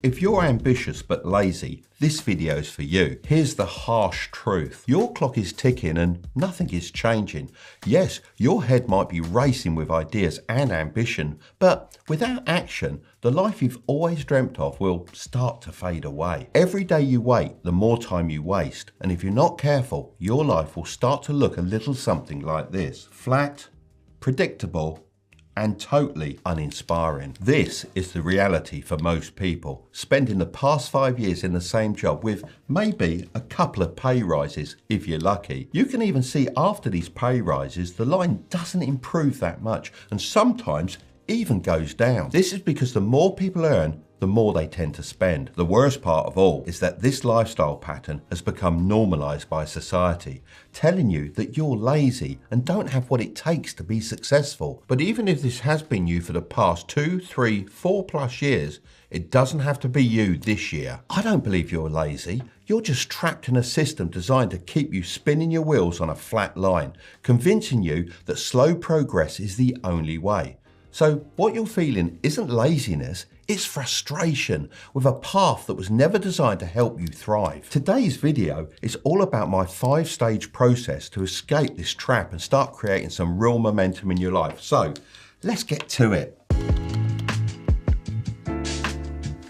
If you're ambitious but lazy, this video's for you. Here's the harsh truth. Your clock is ticking and nothing is changing. Yes, your head might be racing with ideas and ambition, but without action, the life you've always dreamt of will start to fade away. Every day you wait, the more time you waste. And if you're not careful, your life will start to look a little something like this. Flat, predictable, and totally uninspiring. This is the reality for most people, spending the past 5 years in the same job with maybe a couple of pay rises if you're lucky. You can even see after these pay rises, the line doesn't improve that much and sometimes even goes down. This is because the more people earn, the more they tend to spend. The worst part of all is that this lifestyle pattern has become normalized by society, telling you that you're lazy and don't have what it takes to be successful. But even if this has been you for the past 2, 3, 4+ years, it doesn't have to be you this year. I don't believe you're lazy. You're just trapped in a system designed to keep you spinning your wheels on a flat line, convincing you that slow progress is the only way. So what you're feeling isn't laziness, it's frustration with a path that was never designed to help you thrive. Today's video is all about my 5-stage process to escape this trap and start creating some real momentum in your life. So let's get to it.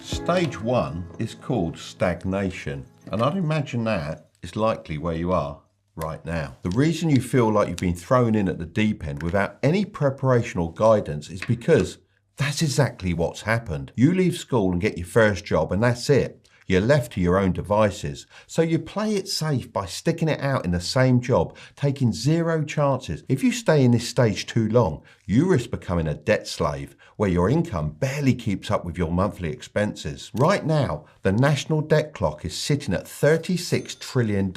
Stage 1 is called stagnation, and I'd imagine that is likely where you are right now. The reason you feel like you've been thrown in at the deep end without any preparation or guidance is because that's exactly what's happened. You leave school and get your first job and that's it. You're left to your own devices. So you play it safe by sticking it out in the same job, taking 0 chances. If you stay in this stage too long, you risk becoming a debt slave where your income barely keeps up with your monthly expenses. Right now, the national debt clock is sitting at $36 trillion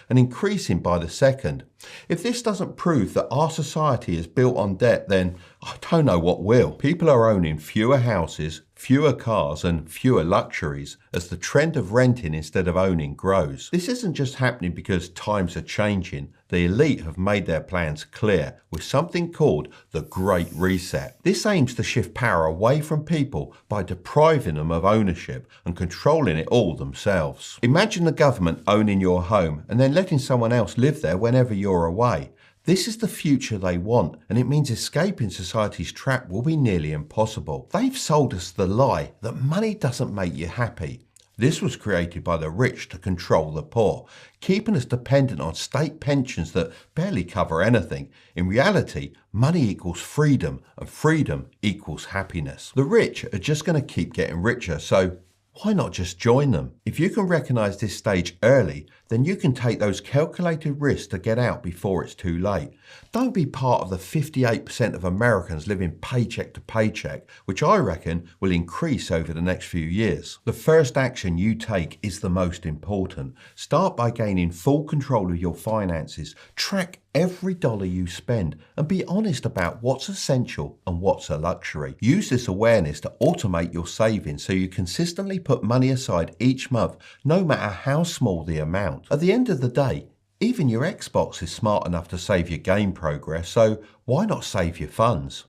and increasing by the second. If this doesn't prove that our society is built on debt, then I don't know what will. People are owning fewer houses, fewer cars and fewer luxuries as the trend of renting instead of owning grows. This isn't just happening because times are changing. The elite have made their plans clear with something called the Great Reset. This aims to shift power away from people by depriving them of ownership and controlling it all themselves. Imagine the government owning your home and then letting someone else live there whenever you're away. This is the future they want, and it means escaping society's trap will be nearly impossible. They've sold us the lie that money doesn't make you happy. This was created by the rich to control the poor, keeping us dependent on state pensions that barely cover anything. In reality, money equals freedom, and freedom equals happiness. The rich are just going to keep getting richer, so why not just join them? If you can recognize this stage early, then you can take those calculated risks to get out before it's too late. Don't be part of the 58% of Americans living paycheck to paycheck, which I reckon will increase over the next few years. The first action you take is the most important. Start by gaining full control of your finances. Track every dollar you spend and be honest about what's essential and what's a luxury. Use this awareness to automate your savings so you consistently put money aside each month, no matter how small the amount. At the end of the day, even your Xbox is smart enough to save your game progress, so why not save your funds?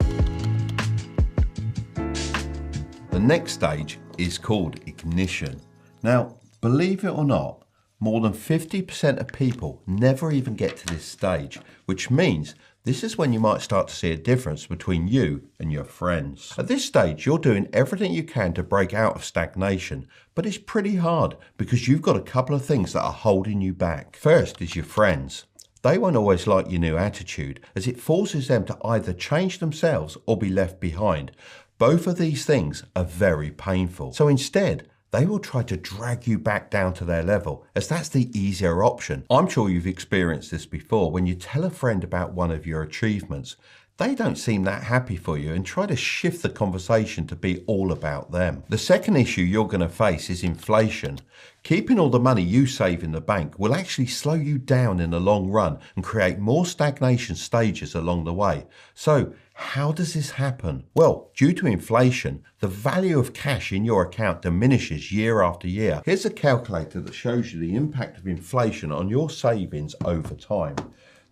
The next stage is called ignition. Now, believe it or not, more than 50% of people never even get to this stage, which means this is when you might start to see a difference between you and your friends. At this stage, you're doing everything you can to break out of stagnation, but it's pretty hard because you've got a couple of things that are holding you back. First is your friends. They won't always like your new attitude as it forces them to either change themselves or be left behind. Both of these things are very painful. So instead, they will try to drag you back down to their level, as that's the easier option. I'm sure you've experienced this before. When you tell a friend about one of your achievements, they don't seem that happy for you and try to shift the conversation to be all about them. The second issue you're going to face is inflation. Keeping all the money you save in the bank will actually slow you down in the long run and create more stagnation stages along the way. So how does this happen? Well, due to inflation, the value of cash in your account diminishes year after year. Here's a calculator that shows you the impact of inflation on your savings over time.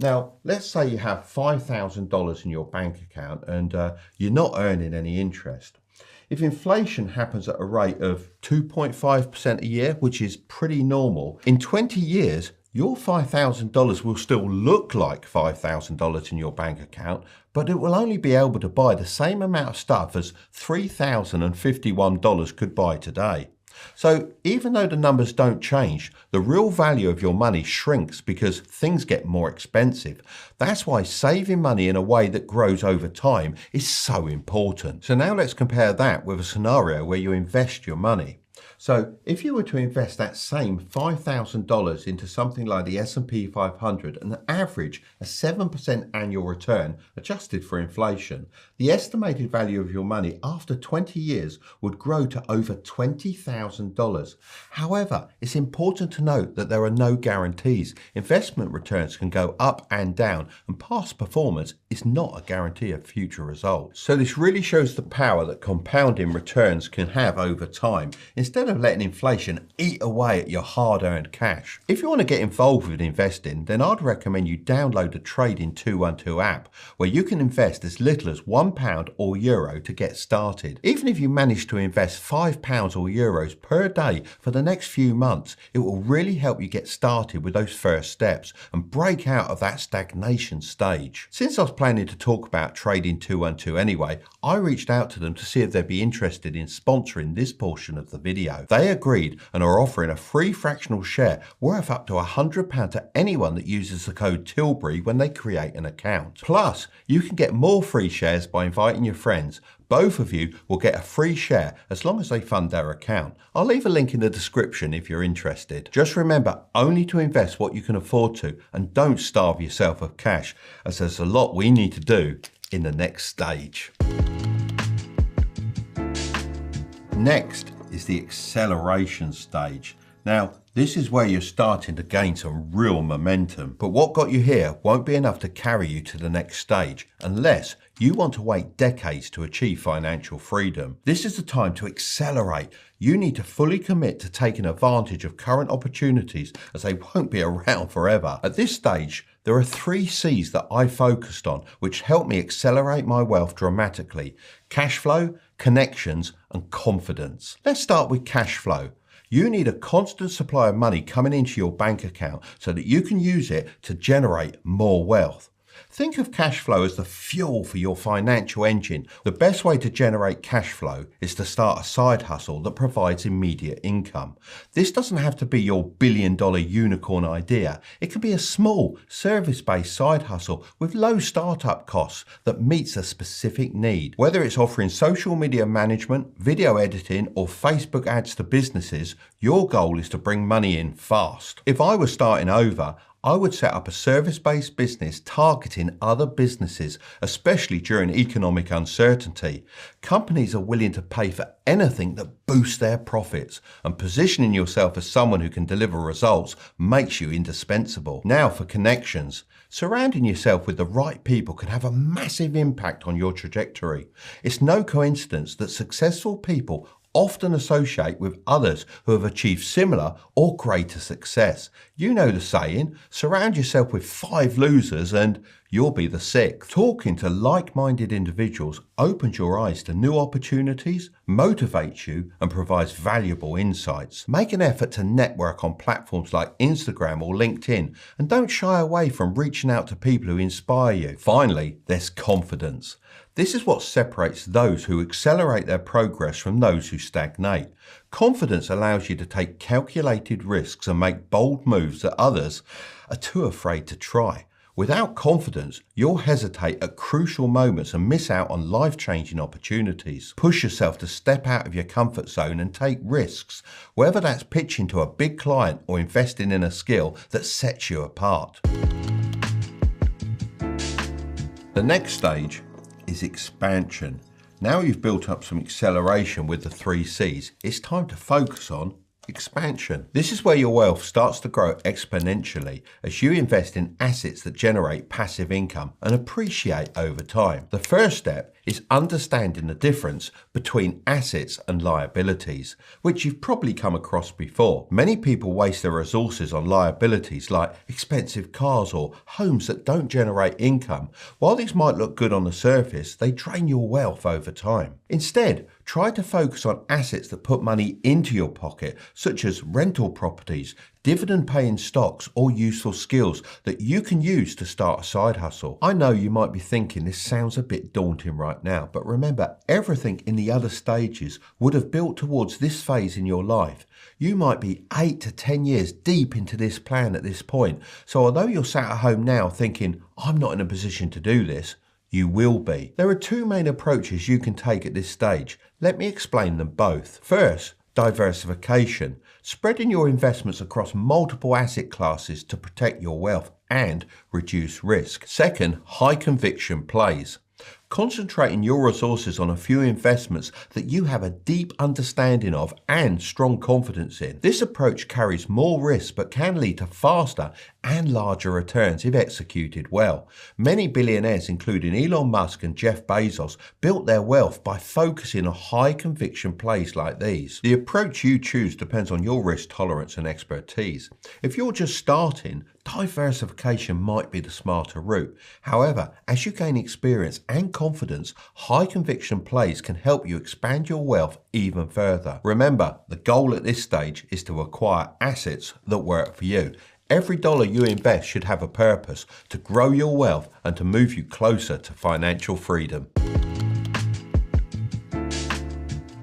Now, let's say you have $5,000 in your bank account and you're not earning any interest. If inflation happens at a rate of 2.5% a year, which is pretty normal, in 20 years, your $5,000 will still look like $5,000 in your bank account, but it will only be able to buy the same amount of stuff as $3,051 could buy today. So even though the numbers don't change, the real value of your money shrinks because things get more expensive. That's why saving money in a way that grows over time is so important. So now let's compare that with a scenario where you invest your money. So if you were to invest that same $5,000 into something like the S&P 500 and average a 7% annual return adjusted for inflation, the estimated value of your money after 20 years would grow to over $20,000. However, it's important to note that there are no guarantees. Investment returns can go up and down, and past performance is not a guarantee of future results. So this really shows the power that compounding returns can have over time, instead of letting inflation eat away at your hard-earned cash. If you want to get involved with investing, then I'd recommend you download the Trading 212 app, where you can invest as little as £1 or euro to get started. Even if you manage to invest £5 or euros per day for the next few months, it will really help you get started with those first steps and break out of that stagnation stage. Since I was planning to talk about Trading 212 anyway, I reached out to them to see if they'd be interested in sponsoring this portion of the video. They agreed and are offering a free fractional share worth up to £100 to anyone that uses the code Tilbury when they create an account. Plus, you can get more free shares by inviting your friends. Both of you will get a free share as long as they fund their account. I'll leave a link in the description if you're interested. Just remember only to invest what you can afford to, and don't starve yourself of cash, as there's a lot we need to do in the next stage. Next is the acceleration stage. Now, this is where you're starting to gain some real momentum, but what got you here won't be enough to carry you to the next stage unless you want to wait decades to achieve financial freedom. This is the time to accelerate. You need to fully commit to taking advantage of current opportunities, as they won't be around forever. At this stage, there are 3 C's that I focused on, which helped me accelerate my wealth dramatically: cash flow, connections, and confidence. Let's start with cash flow. You need a constant supply of money coming into your bank account so that you can use it to generate more wealth. Think of cash flow as the fuel for your financial engine. The best way to generate cash flow is to start a side hustle that provides immediate income. This doesn't have to be your billion-dollar unicorn idea. It can be a small, service-based side hustle with low startup costs that meets a specific need. Whether it's offering social media management, video editing, or Facebook ads to businesses, your goal is to bring money in fast. If I was starting over, I would set up a service-based business targeting other businesses, especially during economic uncertainty. Companies are willing to pay for anything that boosts their profits, and positioning yourself as someone who can deliver results makes you indispensable. Now for connections. Surrounding yourself with the right people can have a massive impact on your trajectory. It's no coincidence that successful people often associate with others who have achieved similar or greater success. You know the saying, surround yourself with 5 losers and you'll be the 6th. Talking to like-minded individuals opens your eyes to new opportunities, motivates you, and provides valuable insights. Make an effort to network on platforms like Instagram or LinkedIn, and don't shy away from reaching out to people who inspire you. Finally, there's confidence. This is what separates those who accelerate their progress from those who stagnate. Confidence allows you to take calculated risks and make bold moves that others are too afraid to try. Without confidence, you'll hesitate at crucial moments and miss out on life-changing opportunities. Push yourself to step out of your comfort zone and take risks, whether that's pitching to a big client or investing in a skill that sets you apart. The next stage is expansion. Now you've built up some acceleration with the 3 C's, it's time to focus on expansion. This is where your wealth starts to grow exponentially as you invest in assets that generate passive income and appreciate over time. The first step is understanding the difference between assets and liabilities, which you've probably come across before. Many people waste their resources on liabilities like expensive cars or homes that don't generate income. While these might look good on the surface, they drain your wealth over time. Instead, try to focus on assets that put money into your pocket, such as rental properties, dividend-paying stocks, or useful skills that you can use to start a side hustle. I know you might be thinking this sounds a bit daunting right now, but remember, everything in the other stages would have built towards this phase in your life. You might be 8 to 10 years deep into this plan at this point. So although you're sat at home now thinking, I'm not in a position to do this, you will be. There are two main approaches you can take at this stage. Let me explain them both. First, diversification, spreading your investments across multiple asset classes to protect your wealth and reduce risk. Second, high conviction plays, concentrating your resources on a few investments that you have a deep understanding of and strong confidence in. This approach carries more risk but can lead to faster and larger returns if executed well. Many billionaires, including Elon Musk and Jeff Bezos, built their wealth by focusing on high conviction plays like these. The approach you choose depends on your risk tolerance and expertise. If you're just starting, diversification might be the smarter route. However, as you gain experience and confidence, high conviction plays can help you expand your wealth even further. Remember, the goal at this stage is to acquire assets that work for you. Every dollar you invest should have a purpose to grow your wealth and to move you closer to financial freedom.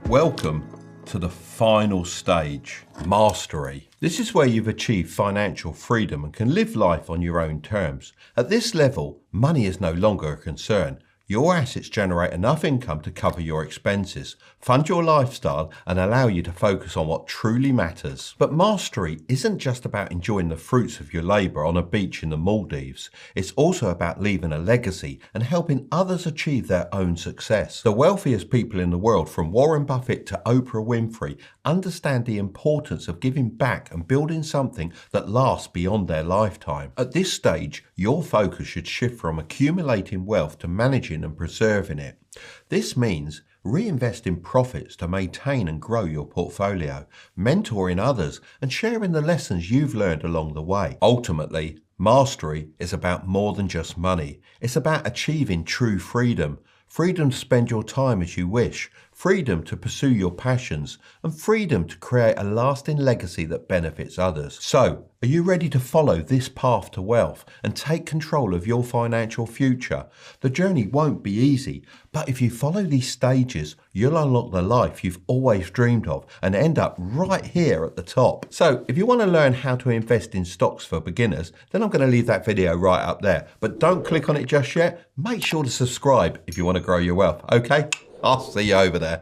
Welcome to the final stage, mastery. This is where you've achieved financial freedom and can live life on your own terms. At this level, money is no longer a concern. Your assets generate enough income to cover your expenses, fund your lifestyle, and allow you to focus on what truly matters. But mastery isn't just about enjoying the fruits of your labor on a beach in the Maldives. It's also about leaving a legacy and helping others achieve their own success. The wealthiest people in the world, from Warren Buffett to Oprah Winfrey, understand the importance of giving back and building something that lasts beyond their lifetime. At this stage, your focus should shift from accumulating wealth to managing and preserving it. This means reinvesting profits to maintain and grow your portfolio, mentoring others, and sharing the lessons you've learned along the way. Ultimately, mastery is about more than just money. It's about achieving true freedom. Freedom to spend your time as you wish, freedom to pursue your passions, and freedom to create a lasting legacy that benefits others. So, are you ready to follow this path to wealth and take control of your financial future? The journey won't be easy, but if you follow these stages, you'll unlock the life you've always dreamed of and end up right here at the top. So, if you want to learn how to invest in stocks for beginners, then I'm going to leave that video right up there. But don't click on it just yet. Make sure to subscribe if you want to grow your wealth, okay? I'll see you over there.